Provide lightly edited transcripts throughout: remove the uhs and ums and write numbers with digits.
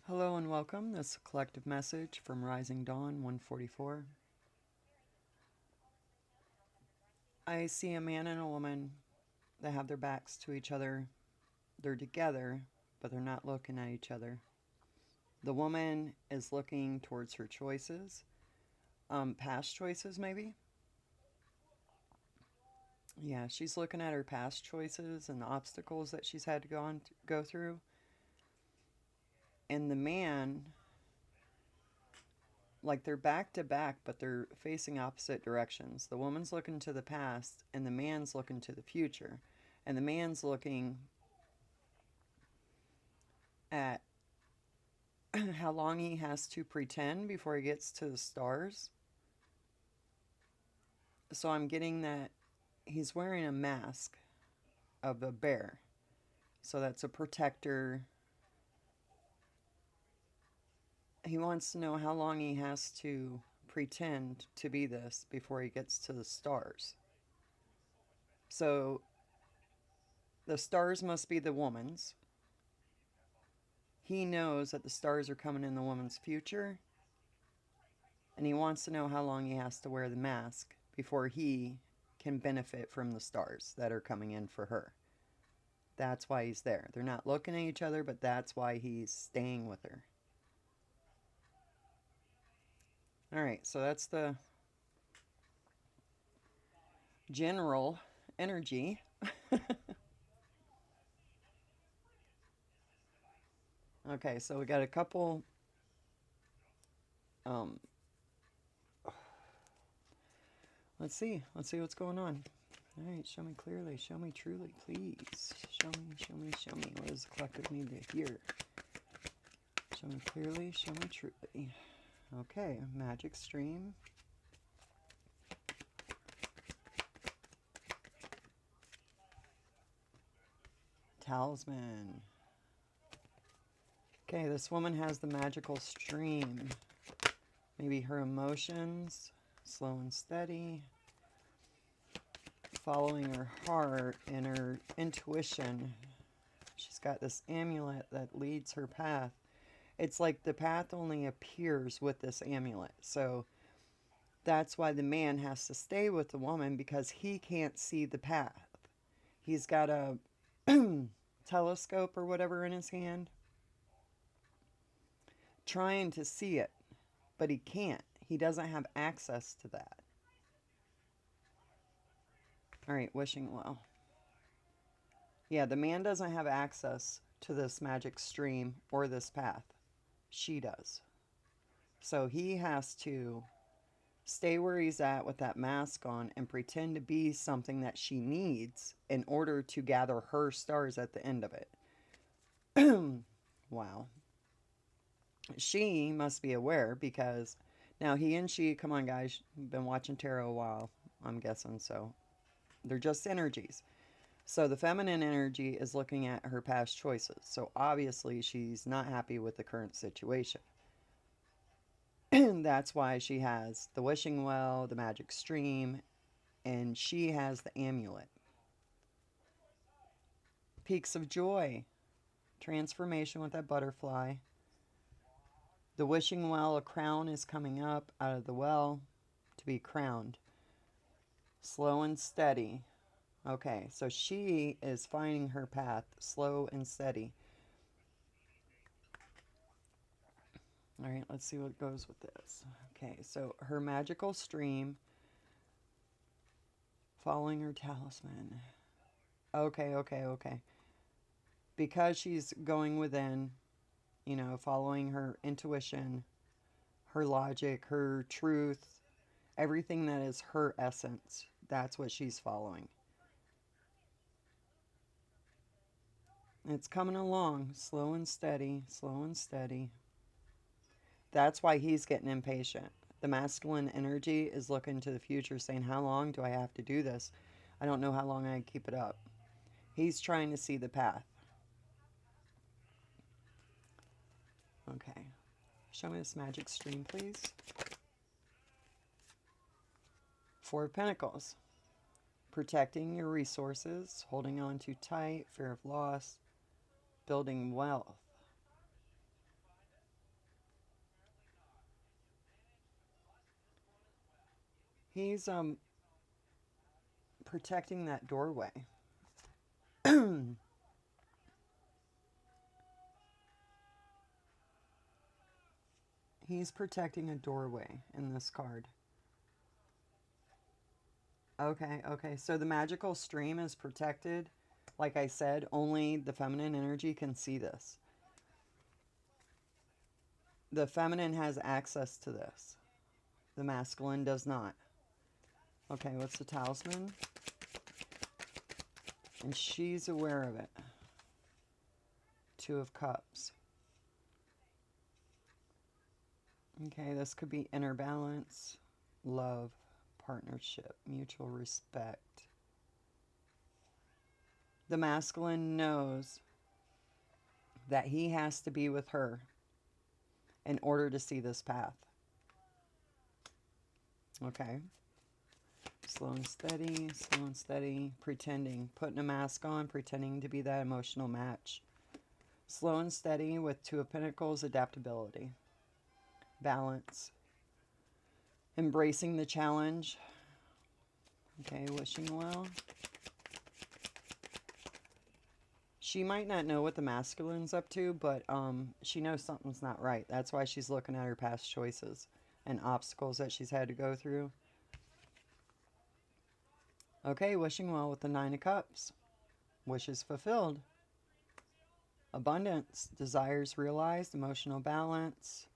Hello and welcome. This is a collective message from Rising Dawn 144. I see a man and a woman that have their backs to each other. They're together, but they're not looking at each other. The woman is looking towards her choices, past choices maybe. Yeah, she's looking at her past choices and the obstacles that she's had to go through. And the man, like they're back to back, but they're facing opposite directions. The woman's looking to the past, and the man's looking to the future. And the man's looking at how long he has to pretend before he gets to the stars. So I'm getting that he's wearing a mask of a bear. So that's a protector. He wants to know how long he has to pretend to be this before he gets to the stars. So the stars must be the woman's. He knows that the stars are coming in the woman's future, and he wants to know how long he has to wear the mask before he can benefit from the stars that are coming in for her. That's why he's there. They're not looking at each other, but that's why he's staying with her. All right, so that's the general energy. Okay, so we got a couple. Um, let's see. Let's see what's going on. All right, show me clearly. Show me truly, please. Show me, show me, show me. What does the collective need to hear? Show me clearly. Show me truly. Okay, magic stream. Talisman. Okay, this woman has the magical stream. Maybe her emotions, slow and steady, following her heart and her intuition. She's got this amulet that leads her path. It's like the path only appears with this amulet. So that's why the man has to stay with the woman, because he can't see the path. He's got a telescope or whatever in his hand, trying to see it, but he can't. He doesn't have access to that. All right, wishing well. Yeah, the man doesn't have access to this magic stream or this path. She does. So he has to stay where he's at with that mask on and pretend to be something that she needs in order to gather her stars at the end of it. Wow. She must be aware, because now he and she, come on guys, you've been watching tarot a while, I'm guessing, so they're just energies. So the feminine energy is looking at her past choices. So obviously she's not happy with the current situation. That's why she has the wishing well, the magic stream, and she has the amulet. Peaks of joy, transformation with that butterfly. The wishing well, a crown is coming up out of the well to be crowned. Slow and steady. Okay, so she is finding her path, slow and steady. All right, let's see what goes with this. Okay, so her magical stream, following her talisman. Okay, okay, okay. Because she's going within, following her intuition, her logic, her truth, everything that is her essence. That's what she's following. It's coming along, slow and steady, slow and steady. That's why he's getting impatient. The masculine energy is looking to the future, saying, how long do I have to do this? I don't know how long I can keep it up. He's trying to see the path. Okay. Show me this magic stream, please. Four of Pentacles. Protecting your resources, holding on too tight, fear of loss, building wealth. He's protecting that doorway. He's protecting a doorway in this card. Okay, okay. So the magical stream is protected. Like I said, only the feminine energy can see this. The feminine has access to this. The masculine does not. Okay, what's the talisman? And she's aware of it. Two of Cups. Okay, this could be inner balance, love, partnership, mutual respect. The masculine knows that he has to be with her in order to see this path. Okay. Slow and steady, pretending, putting a mask on, pretending to be that emotional match. Slow and steady with Two of Pentacles, adaptability, balance, embracing the challenge. Okay, wishing well. She might not know what the masculine's up to, but she knows something's not right. That's why she's looking at her past choices and obstacles that she's had to go through. Okay, wishing well with the Nine of Cups. Wishes fulfilled. Abundance, desires realized, emotional balance.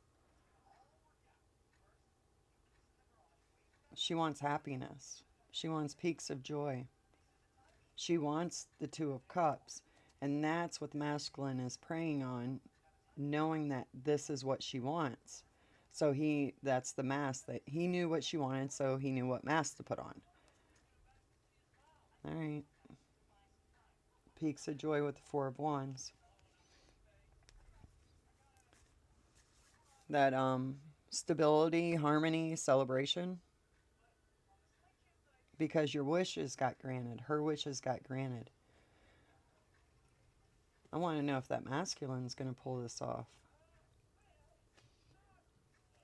She wants happiness. She wants peaks of joy. She wants the Two of Cups. And that's what the masculine is preying on, knowing that this is what she wants. So that's the mask that he knew what she wanted, so he knew what mask to put on. All right. Peaks of joy with the Four of Wands. That stability, harmony, celebration. Because your wishes got granted. Her wishes got granted. I want to know if that masculine's going to pull this off.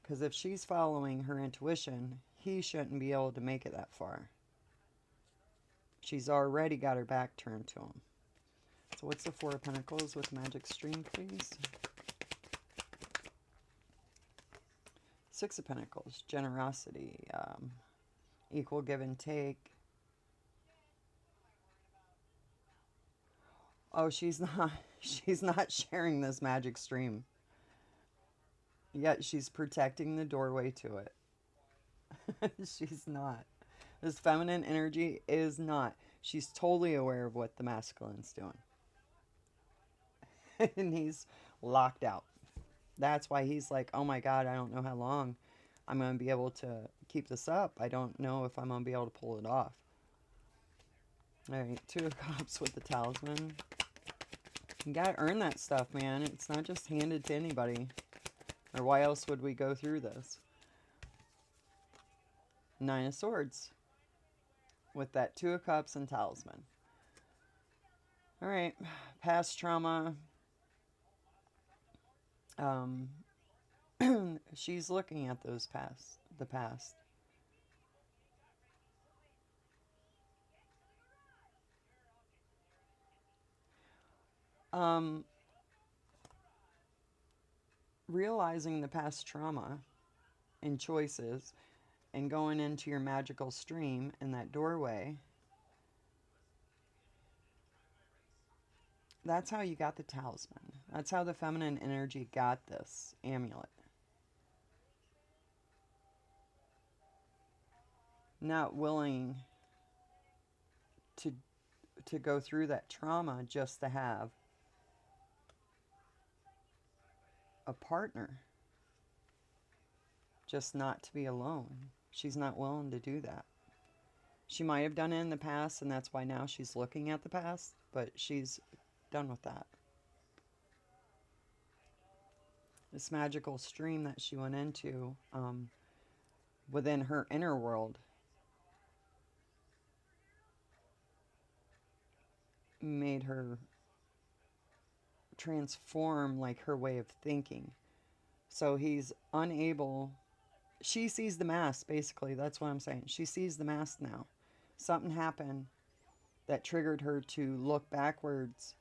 Because if she's following her intuition, he shouldn't be able to make it that far. She's already got her back turned to him. So what's the Four of Pentacles with magic stream, please? Six of Pentacles, generosity, equal give and take. Oh, she's not sharing this magic stream. Yet she's protecting the doorway to it. She's not. This feminine energy is not. She's totally aware of what the masculine's doing. And he's locked out. That's why he's like, oh my God, I don't know how long I'm going to be able to keep this up. I don't know if I'm going to be able to pull it off. All right, Two of Cups with the talisman. You got to earn that stuff, man. It's not just handed to anybody. Or why else would we go through this? Nine of Swords with that Two of Cups and talisman. All right, past trauma. She's looking at the past. Realizing the past trauma and choices and going into your magical stream in that doorway. That's how you got the talisman. That's how the feminine energy got this amulet. Not willing to go through that trauma just to have a partner. Just not to be alone. She's not willing to do that. She might have done it in the past, and that's why now she's looking at the past, but she's done with that. This magical stream that she went into within her inner world made her transform like her way of thinking. So he's unable She sees the mask, basically. That's what I'm saying. She sees the mask now. Something happened that triggered her to look backwards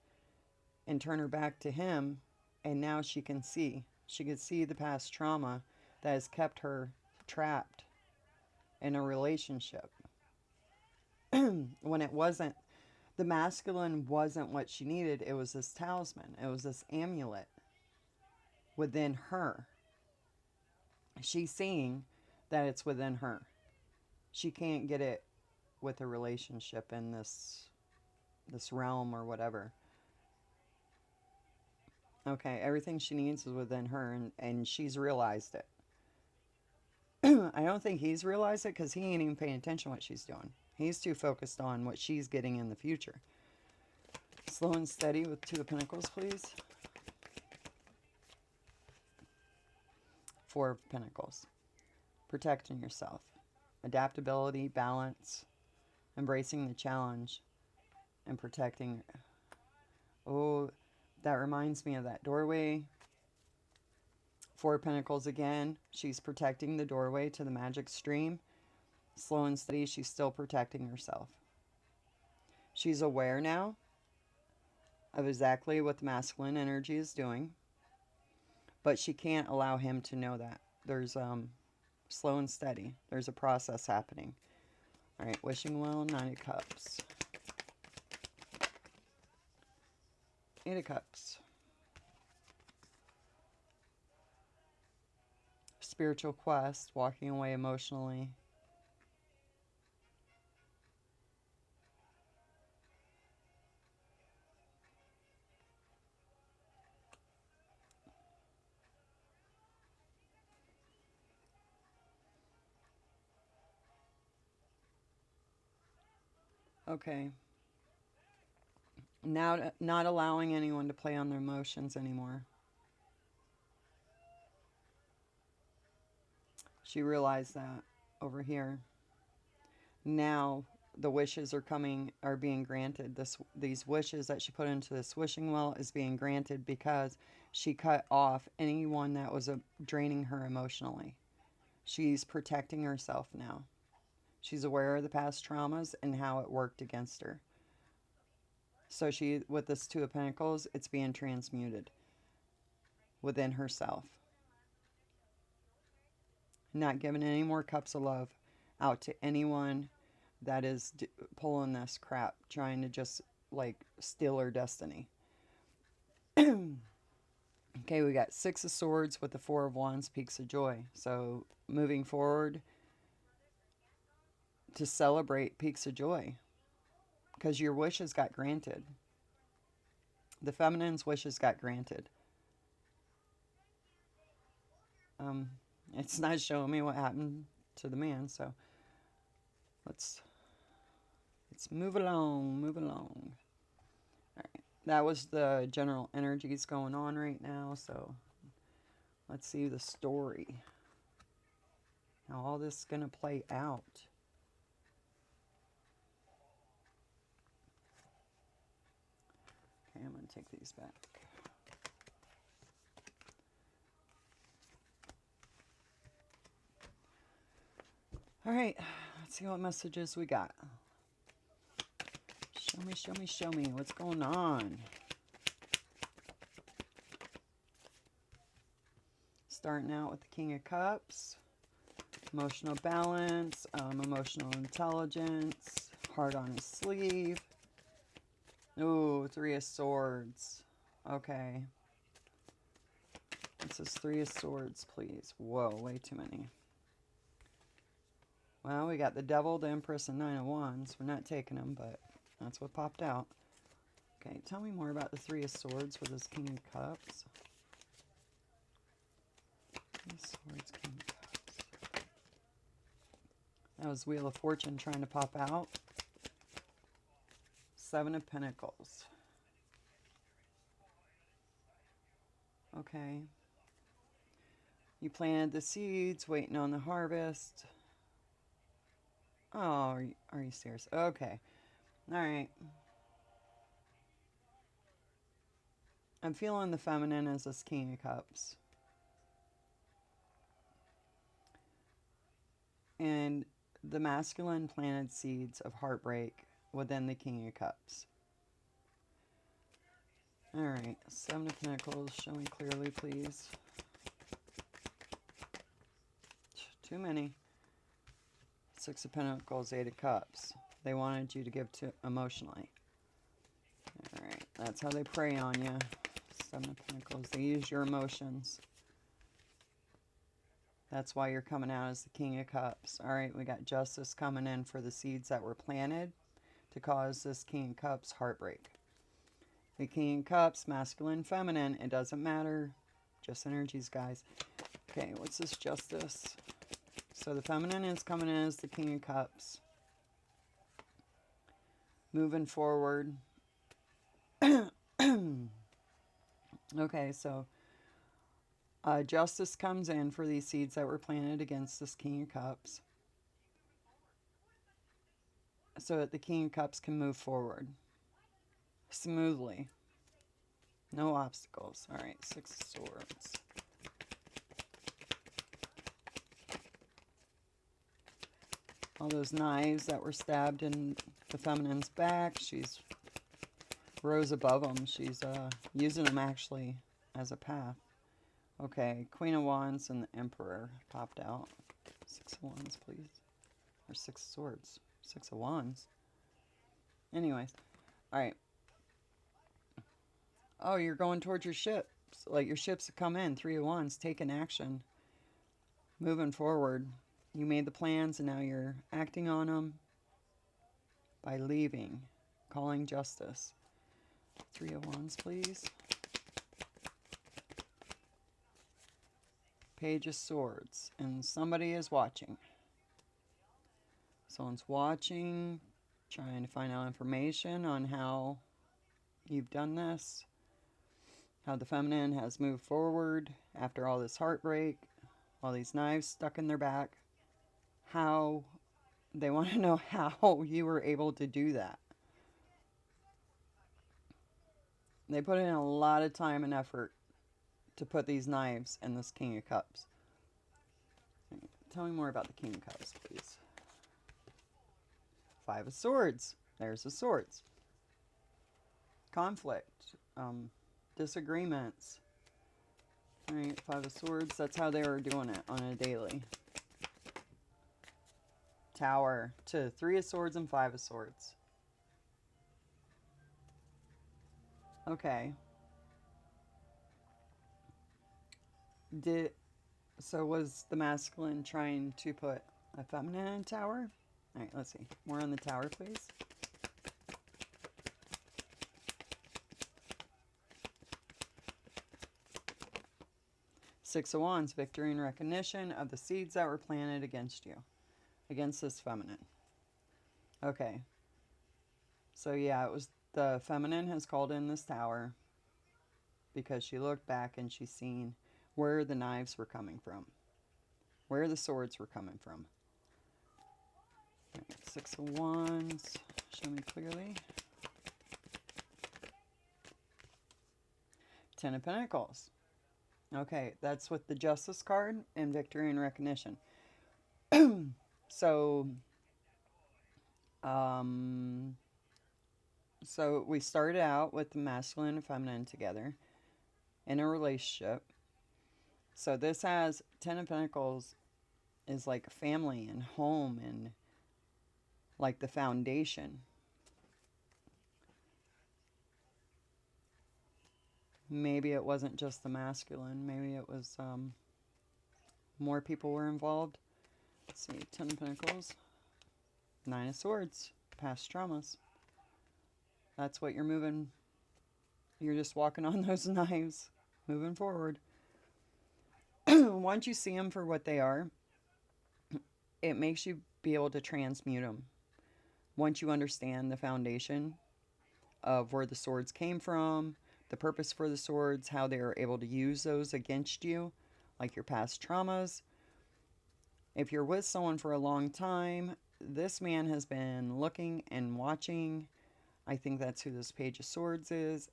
and turn her back to him, and now she can see. She can see the past trauma that has kept her trapped in a relationship. When it wasn't, the masculine wasn't what she needed, it was this talisman, it was this amulet within her. She's seeing that it's within her. She can't get it with a relationship in this realm or whatever. Okay, everything she needs is within her, and she's realized it. I don't think he's realized it because he ain't even paying attention to what she's doing. He's too focused on what she's getting in the future. Slow and steady with Two of Pentacles, please. Four of Pentacles. Protecting yourself. Adaptability, balance, embracing the challenge, and protecting. Oh, that reminds me of that doorway. Four of Pentacles again. She's protecting the doorway to the magic stream. Slow and steady, she's still protecting herself. She's aware now of exactly what the masculine energy is doing, but she can't allow him to know that. There's slow and steady. There's a process happening. All right, wishing well, Nine of Cups. Eight of Cups. Spiritual quest, walking away emotionally. Okay. Now, not allowing anyone to play on their emotions anymore. She realized that over here. Now the wishes are being granted. These wishes that she put into this wishing well is being granted because she cut off anyone that was draining her emotionally. She's protecting herself now. She's aware of the past traumas and how it worked against her. So she, with this Two of Pentacles, it's being transmuted within herself. Not giving any more cups of love out to anyone that is pulling this crap, trying to just like steal her destiny. Okay, we got Six of Swords with the Four of Wands, Peaks of Joy. So moving forward to celebrate Peaks of Joy because your wishes got granted. The feminine's wishes got granted. It's not showing me what happened to the man, so let's move along, move along. All right, that was the general energies going on right now, so let's see the story. How all this is going to play out. Okay, I'm going to take these back. All right, let's see what messages we got. Show me, show me, show me. What's going on? Starting out with the King of Cups. Emotional balance, emotional intelligence, heart on his sleeve. Ooh, Three of Swords. Okay. This is Three of Swords, please. Whoa, way too many. Well, we got the Devil, the Empress, and Nine of Wands. We're not taking them, but that's what popped out. Okay, tell me more about the Three of Swords with this King of Cups. Three of Swords, King of Cups. That was Wheel of Fortune trying to pop out. Seven of Pentacles. Okay. You planted the seeds, waiting on the harvest. Oh, are you serious? Okay. All right. I'm feeling the feminine as this King of Cups. And the masculine planted seeds of heartbreak within the King of Cups. Alright, Seven of Pentacles, show me clearly, please. Too many. Six of Pentacles, Eight of Cups. They wanted you to give to emotionally. Alright, that's how they prey on you. Seven of Pentacles, they use your emotions. That's why you're coming out as the King of Cups. Alright, we got Justice coming in for the seeds that were planted to cause this King of Cups heartbreak. The King of Cups, masculine, feminine, it doesn't matter. Just energies, guys. Okay, what's this Justice? So the feminine is coming in as the King of Cups. Moving forward. Okay, so Justice comes in for these seeds that were planted against this King of Cups. So that the King of Cups can move forward smoothly. No obstacles. Alright, Six of Swords. All those knives that were stabbed in the feminine's back, she's rose above them. She's using them actually as a path. Okay, Queen of Wands and the Emperor popped out. Six of Wands, please. Or Six of Swords. Six of Wands. Anyways, alright. Oh, you're going towards your ships. Like your ships have come in. Three of Wands, taking action. Moving forward. You made the plans and now you're acting on them by leaving. Calling justice. Three of Wands, please. Page of Swords. And somebody is watching. Someone's watching, trying to find out information on how you've done this. How the feminine has moved forward after all this heartbreak. All these knives stuck in their back. How, they want to know how you were able to do that. They put in a lot of time and effort to put these knives in this King of Cups. Tell me more about the King of Cups, please. Five of Swords. There's the swords. Conflict. Disagreements. Alright, Five of Swords. That's how they were doing it on a daily. Tower to Three of Swords and Five of Swords. Okay. So was the masculine trying to put a feminine in a tower? Alright, let's see. More on the tower, please. Six of Wands, victory and recognition of the seeds that were planted against you. Against this feminine. Okay. So yeah, it was the feminine has called in this tower because she looked back and she's seen where the knives were coming from. Where the swords were coming from. Right, Six of Wands. Show me clearly. Ten of Pentacles. Okay, that's with the Justice card and victory and recognition. So we started out with the masculine and feminine together in a relationship. So this has Ten of Pentacles is like family and home and like the foundation. Maybe it wasn't just the masculine. Maybe it was more people were involved. Let's see, Ten of Pentacles. Nine of Swords. Past traumas. That's what you're moving. You're just walking on those knives. Moving forward. Once you see them for what they are, it makes you be able to transmute them. Once you understand the foundation of where the swords came from, the purpose for the swords, how they are able to use those against you, like your past traumas. If you're with someone for a long time, this man has been looking and watching. I think that's who this Page of Swords is.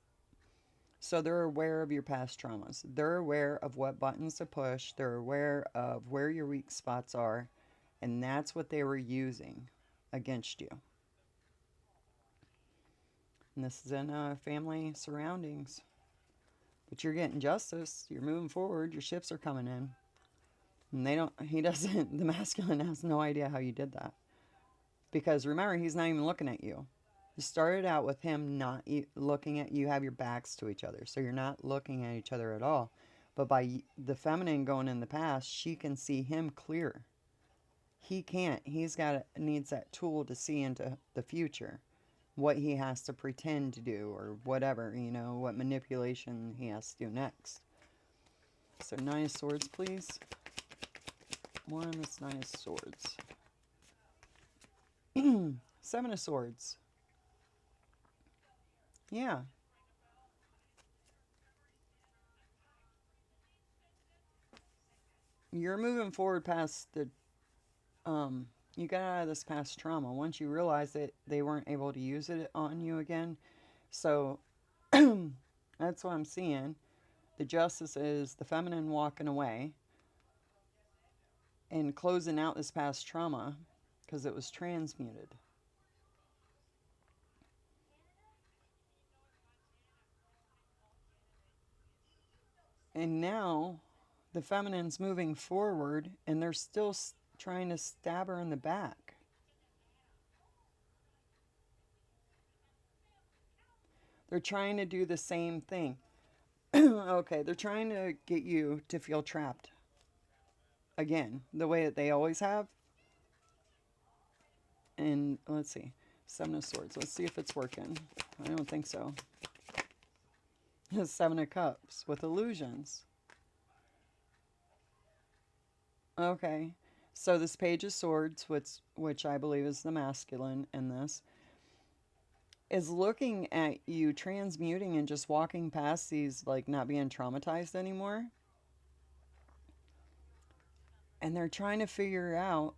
So they're aware of your past traumas. They're aware of what buttons to push. They're aware of where your weak spots are. And that's what they were using against you. And this is in family surroundings. But you're getting justice. You're moving forward. Your ships are coming in. And he doesn't, the masculine has no idea how you did that. Because remember, he's not even looking at you. You started out with him not looking at you, have your backs to each other. So you're not looking at each other at all. But by the feminine going in the past, she can see him clear. He can't. Needs that tool to see into the future. What he has to pretend to do or whatever, what manipulation he has to do next. So 9 of Swords, please. More on this 9 of Swords. 7 of Swords. Yeah. You're moving forward past you got out of this past trauma. Once you realize that they weren't able to use it on you again. So that's what I'm seeing. The justice is the feminine walking away and closing out this past trauma because it was transmuted. And now the feminine's moving forward and they're still trying to stab her in the back. They're trying to do the same thing. Okay, they're trying to get you to feel trapped. Again, the way that they always have. And let's see. 7 of Swords. Let's see if it's working. I don't think so. 7 of Cups with illusions. Okay. So this Page of Swords, which I believe is the masculine in this, is looking at you transmuting and just walking past these, like not being traumatized anymore. And they're trying to figure out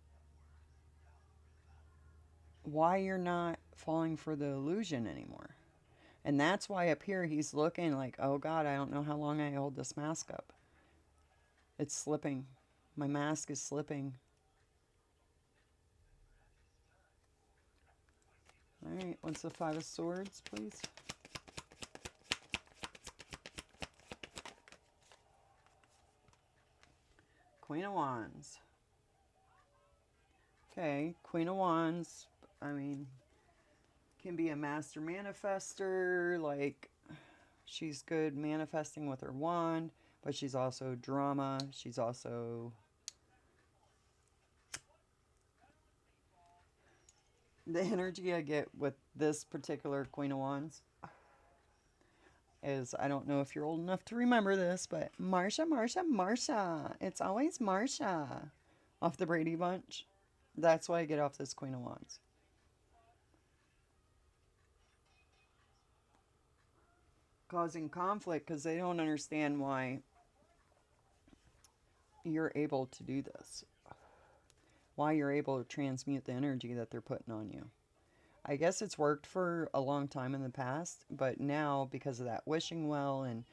why you're not falling for the illusion anymore. And that's why up here he's looking like, oh God, I don't know how long I hold this mask up. It's slipping. My mask is slipping. All right, what's the 5 of Swords, please? Queen of Wands. Okay, Queen of Wands, I mean, can be a master manifester, like she's good manifesting with her wand, but she's also drama. She's also the energy I get with this particular Queen of Wands is, I don't know if you're old enough to remember this, but Marsha, Marsha, Marsha. It's always Marsha off the Brady Bunch. That's why I get off this Queen of Wands. Causing conflict because they don't understand why you're able to do this. Why you're able to transmute the energy that they're putting on you. I guess it's worked for a long time in the past, but now because of that wishing well and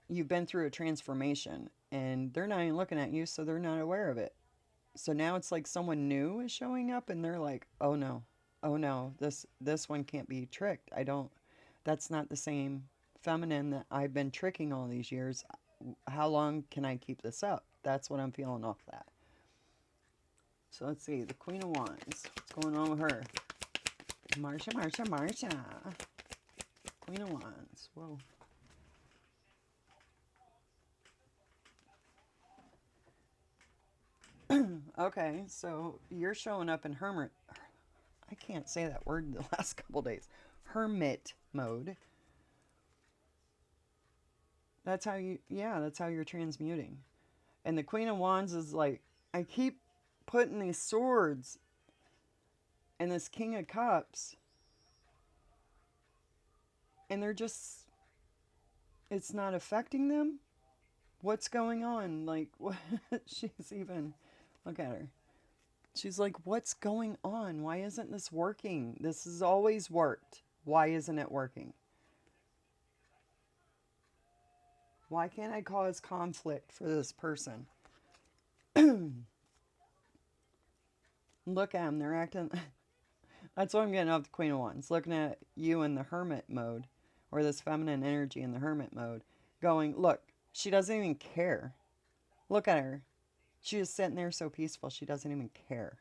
you've been through a transformation and they're not even looking at you, so they're not aware of it. So now it's like someone new is showing up and they're like, oh no, this one can't be tricked. That's not the same feminine that I've been tricking all these years. How long can I keep this up? That's what I'm feeling off that. So let's see, the Queen of Wands. What's going on with her? Marsha, Marsha, Marsha. Queen of Wands. Whoa. Okay, so you're showing up in hermit. I can't say that word the last couple days. Hermit mode. That's how you're transmuting. And the Queen of Wands is like, I keep putting these swords and this King of Cups, and it's not affecting them. What's going on? Like, what? She's even, look at her. She's like, what's going on? Why isn't this working? This has always worked. Why isn't it working? Why can't I cause conflict for this person? Look at them. They're acting. That's what I'm getting off the Queen of Wands. Looking at you in the hermit mode, or this feminine energy in the hermit mode, going, look, she doesn't even care. Look at her. She's just sitting there so peaceful. She doesn't even care.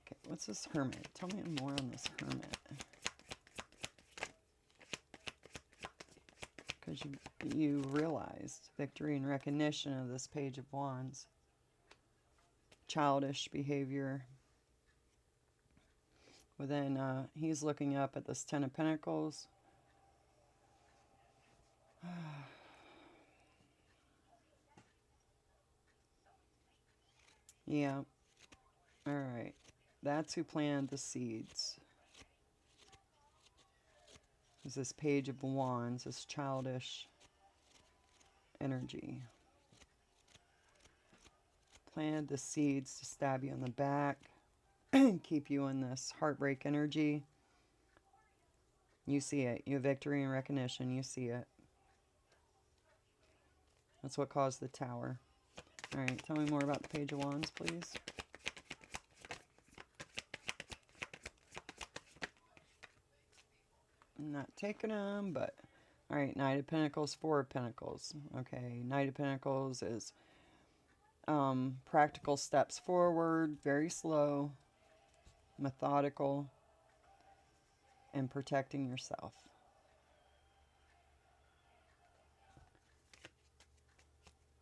Okay, what's this hermit? Tell me more on this hermit. Because you realized victory and recognition of this Page of Wands. Childish behavior. But then he's looking up at this Ten of Pentacles. Yeah. Alright. That's who planted the seeds. Is this Page of Wands, this childish energy. Planted the seeds to stab you in the back. Keep you in this heartbreak energy. You see it. You have victory and recognition. You see it. That's what caused the Tower. Alright, tell me more about the Page of Wands, please. I'm not taking them, but... Alright, Knight of Pentacles, Four of Pentacles. Okay, Knight of Pentacles is practical steps forward, very slow, methodical, and protecting yourself.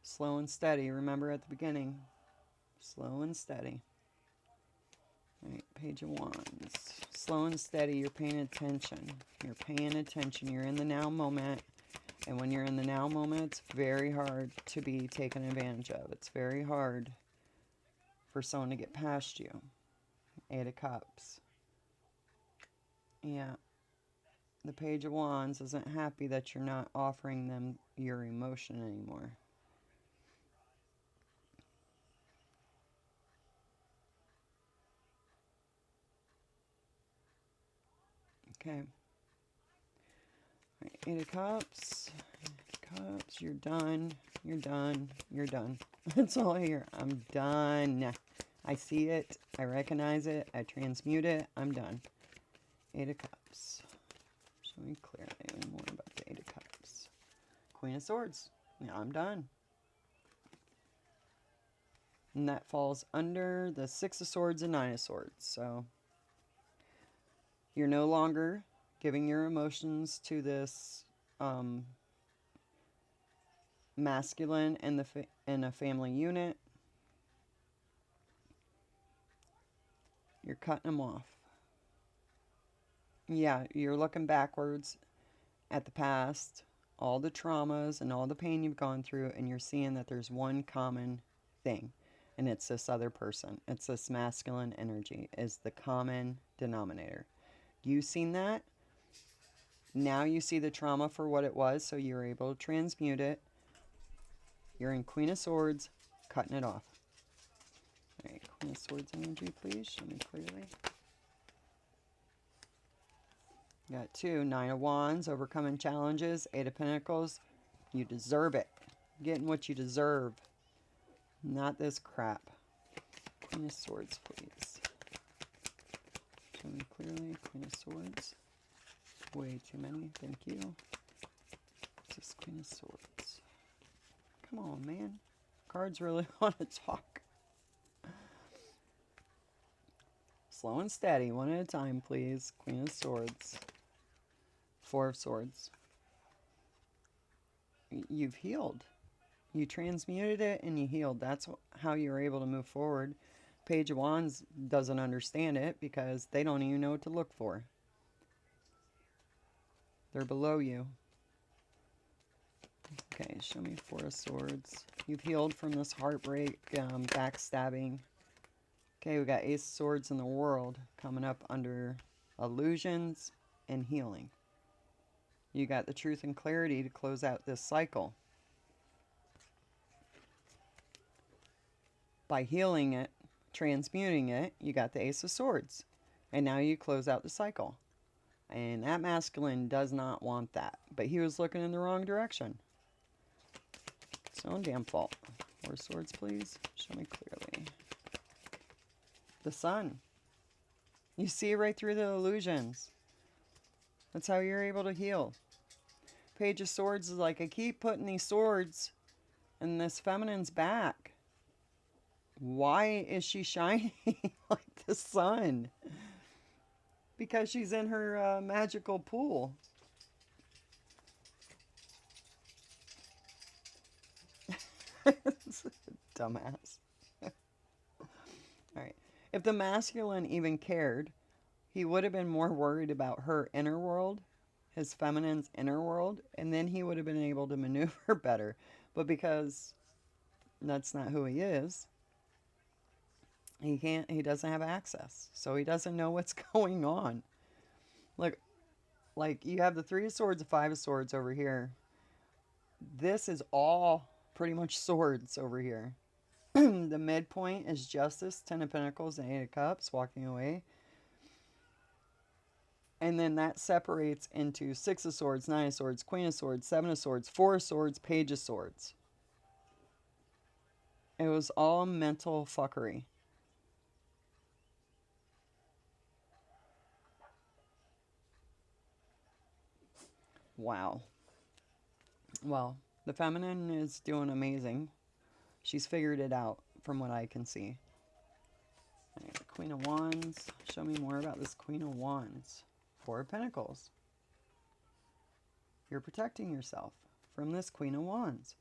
Slow and steady. Remember at the beginning. Slow and steady. Alright, Page of Wands. Slow and steady. You're paying attention. You're paying attention. You're in the now moment. And when you're in the now moment, it's very hard to be taken advantage of. It's very hard for someone to get past you. Eight of Cups. Yeah. The Page of Wands isn't happy that you're not offering them your emotion anymore. Okay. Right, Eight of Cups. Eight of Cups. You're done. You're done. You're done. That's all I hear. I'm done. I see it. I recognize it. I transmute it. I'm done. Eight of Cups. Show me clearly more about the Eight of Cups. Queen of Swords. Yeah, I'm done. And that falls under the Six of Swords and Nine of Swords. So you're no longer giving your emotions to this masculine in a family unit. You're cutting them off. Yeah, you're looking backwards at the past, all the traumas and all the pain you've gone through, and you're seeing that there's one common thing, and it's this other person. It's this masculine energy is the common denominator. You've seen that. Now you see the trauma for what it was, so you're able to transmute it. You're in Queen of Swords, cutting it off. All right, Queen of Swords energy, please. Show me clearly. You got two. Nine of Wands, overcoming challenges. Eight of Pentacles. You deserve it. Getting what you deserve. Not this crap. Queen of Swords, please. Show me clearly. Queen of Swords. Way too many. Thank you. Just Queen of Swords. Come on, man. Cards really want to talk. Slow and steady. One at a time, please. Queen of Swords. Four of Swords. You've healed. You transmuted it and you healed. That's how you're able to move forward. Page of Wands doesn't understand it because they don't even know what to look for. They're below you. Okay, show me Four of Swords. You've healed from this heartbreak, backstabbing. Okay, we got Ace of Swords in the World coming up under illusions and healing. You got the truth and clarity to close out this cycle. By healing it, transmuting it, you got the Ace of Swords. And now you close out the cycle. And that masculine does not want that. But he was looking in the wrong direction. It's his own damn fault. Four of Swords, please. Show me clearly. The sun. You see right through the illusions. That's how you're able to heal. Page of Swords is like, I keep putting these swords in this feminine's back. Why is she shining like the sun? Because she's in her magical pool. Dumbass. All right. If the masculine even cared, he would have been more worried about her inner world, his feminine's inner world, and then he would have been able to maneuver better. But because that's not who he is, he doesn't have access. So he doesn't know what's going on. Like you have the Three of Swords, the Five of Swords over here. This is all pretty much swords over here. The midpoint is Justice, Ten of Pentacles, and Eight of Cups, walking away. And then that separates into Six of Swords, Nine of Swords, Queen of Swords, Seven of Swords, Four of Swords, Page of Swords. It was all mental fuckery. Wow. Well, the feminine is doing amazing. She's figured it out from what I can see. Right, Queen of Wands. Show me more about this Queen of Wands. Four of Pentacles. You're protecting yourself from this Queen of Wands.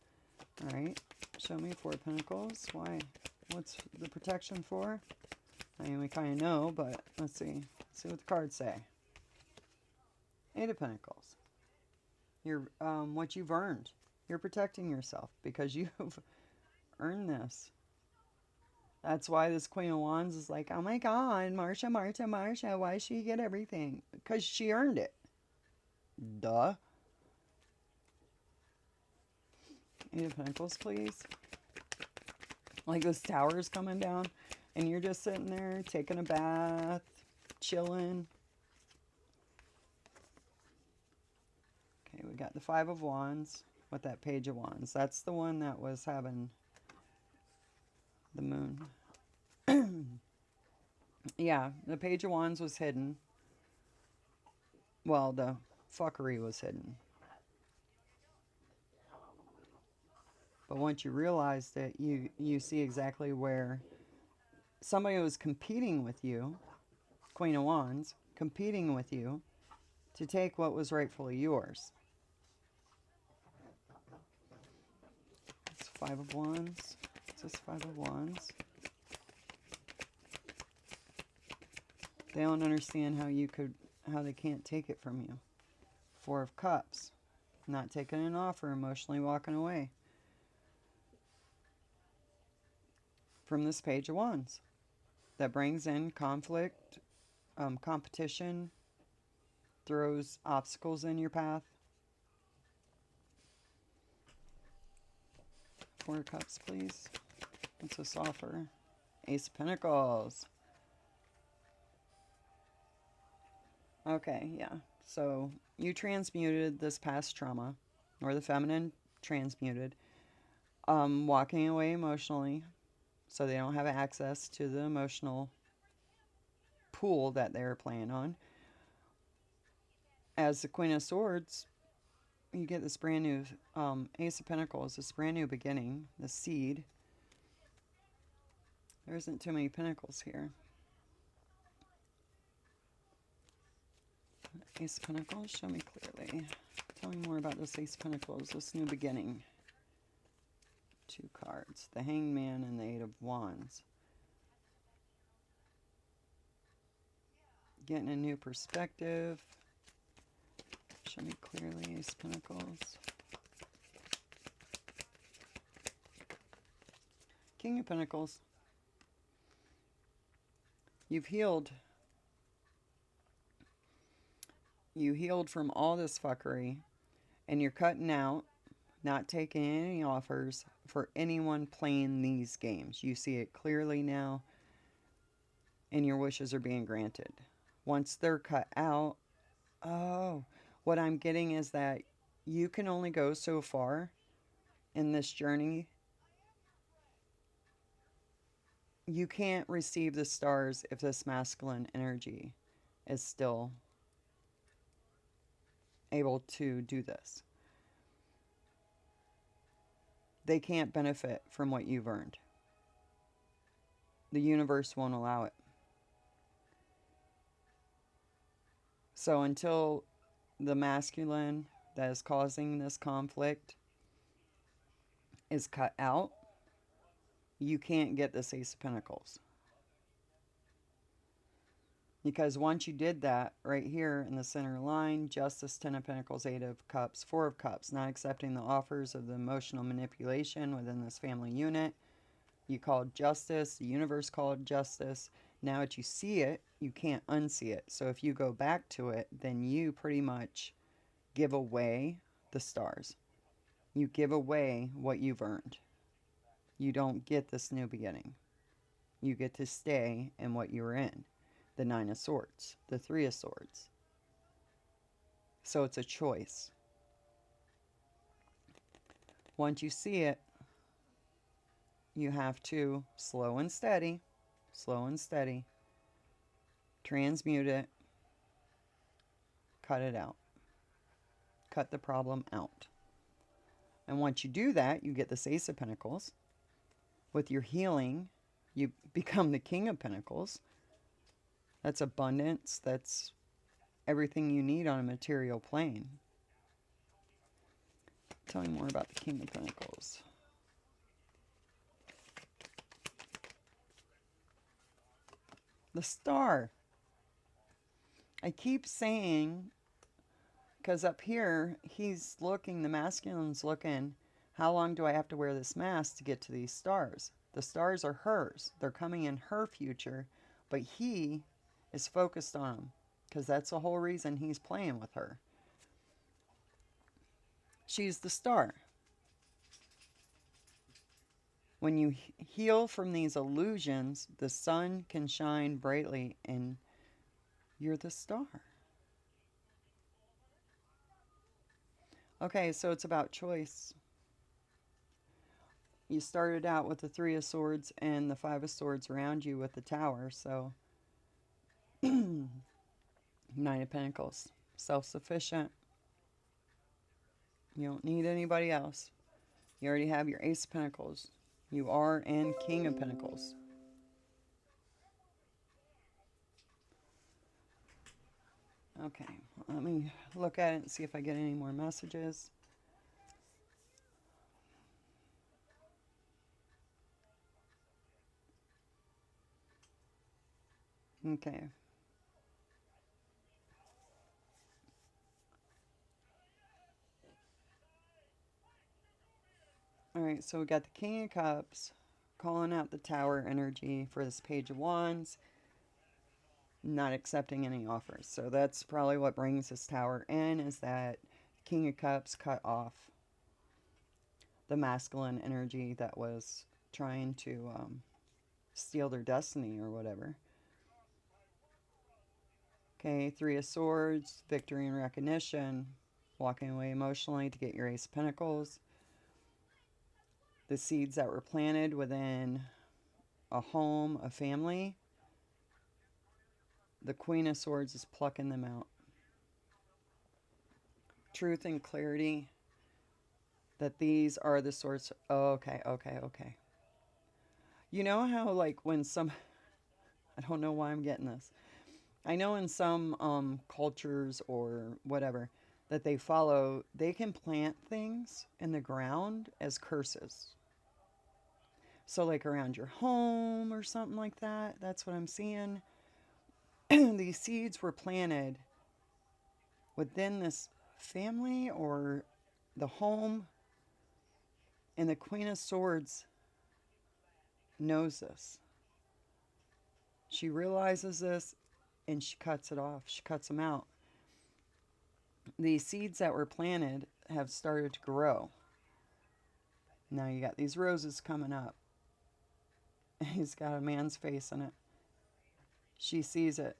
All right. Show me Four of Pentacles. Why? What's the protection for? I mean, we kind of know, but let's see. Let's see what the cards say. Eight of Pentacles. You're what you've earned. You're protecting yourself because you've earned this. That's why this Queen of Wands is like, oh my God, Marsha, why does she get everything? Because she earned it. Duh. Eight of Pentacles, please. Like this tower is coming down and you're just sitting there taking a bath, chilling. Okay, we got the Five of Wands with that Page of Wands. That's the one that was having the moon. Yeah, the Page of Wands was hidden. Well, the fuckery was hidden. But once you realize that you see exactly where somebody was competing with you, Queen of Wands, competing with you to take what was rightfully yours. It's Five of Wands. It's this Five of Wands. They don't understand how they can't take it from you. Four of Cups. Not taking an offer, emotionally walking away. From this Page of Wands. That brings in conflict, competition, throws obstacles in your path. Four of Cups, please. What's this offer? Ace of Pentacles. Okay, yeah. So you transmuted this past trauma, or the feminine transmuted, walking away emotionally, so they don't have access to the emotional pool that they're playing on. As the Queen of Swords, you get this brand new Ace of Pentacles, this brand new beginning, the seed. There isn't too many pentacles here. Ace of Pentacles, show me clearly. Tell me more about this Ace of Pentacles, this new beginning. Two cards, the Hangman and the Eight of Wands. Getting a new perspective. Show me clearly, Ace of Pentacles. King of Pentacles. You've healed. You healed from all this fuckery, and you're cutting out, not taking any offers for anyone playing these games. You see it clearly now, and your wishes are being granted. Once they're cut out, oh, what I'm getting is that you can only go so far in this journey. You can't receive the stars if this masculine energy is still able to do this. They can't benefit from what you've earned. The universe won't allow it. So until the masculine that is causing this conflict is cut out, you can't get this Ace of Pentacles. Because once you did that, right here in the center line, Justice, Ten of Pentacles, Eight of Cups, Four of Cups, not accepting the offers of the emotional manipulation within this family unit. You called justice, the universe called justice. Now that you see it, you can't unsee it. So if you go back to it, then you pretty much give away the stars. You give away what you've earned. You don't get this new beginning. You get to stay in what you were in. The Nine of Swords, the Three of Swords. So it's a choice. Once you see it, you have to slow and steady, transmute it, cut it out. Cut the problem out. And once you do that, you get this Ace of Pentacles. With your healing, you become the King of Pentacles. That's abundance. That's everything you need on a material plane. Tell me more about the King of Pentacles. The Star. I keep saying, because up here, he's looking, the masculine's looking, how long do I have to wear this mask to get to these stars? The stars are hers. They're coming in her future, but he is focused on them because that's the whole reason he's playing with her. She's the star. When you heal from these illusions, the sun can shine brightly and you're the star. Okay, so it's about choice. You started out with the Three of Swords and the Five of Swords around you with the Tower, so Nine of Pentacles. Self-sufficient. You don't need anybody else. You already have your Ace of Pentacles. You are and King of Pentacles. Okay, let me look at it and see if I get any more messages. Okay. All right, so we got the King of Cups calling out the Tower energy for this Page of Wands, not accepting any offers. So that's probably what brings this Tower in, is that King of Cups cut off the masculine energy that was trying to steal their destiny or whatever. Okay, Three of Swords, victory and recognition, walking away emotionally to get your Ace of Pentacles. The seeds that were planted within a home, a family, the Queen of Swords is plucking them out. Truth and clarity, that these are the sorts. Oh, okay. You know how, like, when some, I don't know why I'm getting this. I know in some cultures or whatever that they follow, they can plant things in the ground as curses. So, like around your home or something like that. That's what I'm seeing. These seeds were planted within this family or the home, and the Queen of Swords knows this. She realizes this and she cuts it off. She cuts them out. The seeds that were planted have started to grow. Now you got these roses coming up. He's got a man's face in it. She sees it.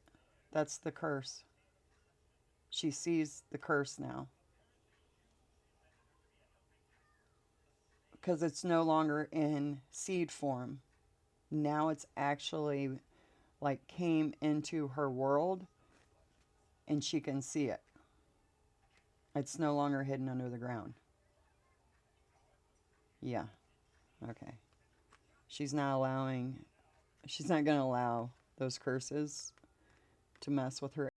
That's the curse. She sees the curse now. Because it's no longer in seed form. Now it's actually like came into her world and she can see it. It's no longer hidden under the ground. Yeah. Okay. She's not allowing, she's not going to allow those curses to mess with her